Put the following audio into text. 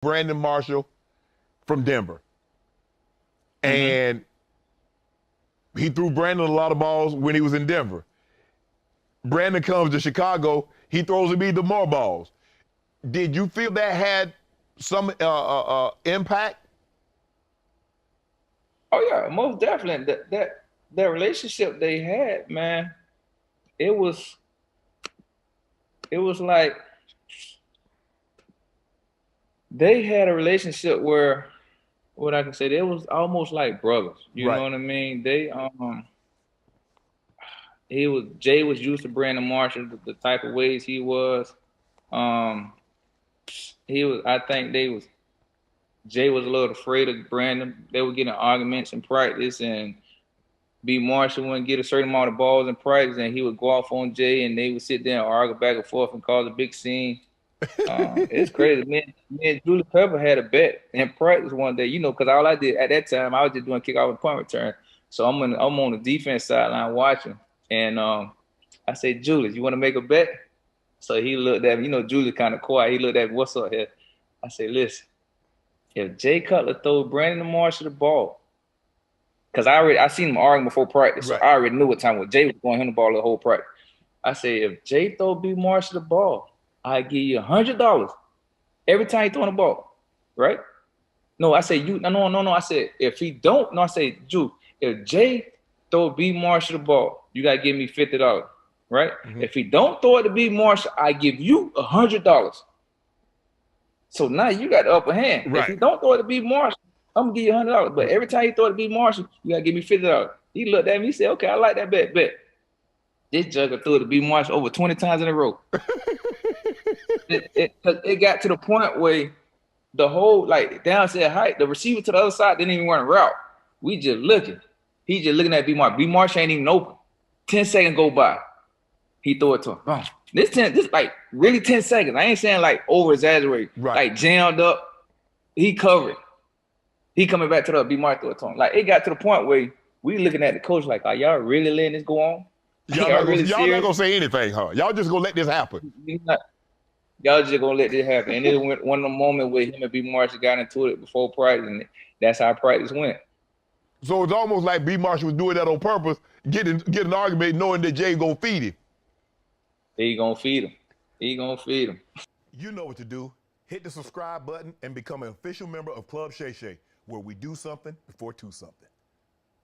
Brandon Marshall from Denver. And he threw Brandon a lot of balls when he was in Denver. Brandon comes to Chicago, he throws him even more balls. Did you feel that had some impact? Oh yeah, most definitely. That relationship they had, man, it was like they had a relationship where, what I can say, they was almost like brothers. You know Right. what I mean? Jay was used to Brandon Marshall, the type of ways he was. Um, I think Jay was a little afraid of Brandon. They were getting arguments in practice, and B. Marshall wouldn't get a certain amount of balls in practice, and he would go off on Jay, and they would sit there and argue back and forth and cause a big scene. It's crazy. Me and Julie Pepper had a bet in practice one day, because all I did at that time, I was just doing kickoff and punt return. So I'm on the defense sideline watching, and I said, Julius, you want to make a bet? So he looked at me, Julius kind of quiet. He looked at me, what's up here? I said, listen, if Jay Cutler throws Brandon Marshall the ball, because I seen him arguing before practice, so Right. I already knew what time Jay was going him the ball the whole practice. I said, if Jay throw B. Marshall the ball, I give you $100 every time he throw the ball, right? No, I said no. I said if he don't, no, I said Drew, if Jay throw B. Marshall the ball, you gotta give me $50, right? If he don't throw it to B. Marshall, I give you $100. So now you got the upper hand. Right. If he don't throw it to B. Marshall, I'm gonna give you $100. But every time he throw it to B. Marshall, you gotta give me $50. He looked at me, he said, okay, I like that bet. This jugger threw it to B. Marshall over 20 times in a row. it got to the point where the whole, like, downstairs height, the receiver to the other side didn't even run a route. We just looking. He just looking at B. Marshall. B. Marshall ain't even open. 10 seconds go by. He throw it to him. Boom. This like really 10 seconds. I ain't saying like over exaggerate. Right. Like jammed up. He covered. He coming back to the B. Marshall throw it to him. Like, it got to the point where we looking at the coach like, are y'all really letting this go on? Y'all not gonna say anything, huh? Y'all just gonna let this happen. Y'all just gonna let this happen. And it went one of the moments where him and B. Marshall got into it before practice, and that's how practice went. So it's almost like B. Marshall was doing that on purpose, get an argument knowing that Jay gonna feed him. He gonna feed him. He gonna feed him. You know what to do. Hit the subscribe button and become an official member of Club Shay Shay, where we do something before two something.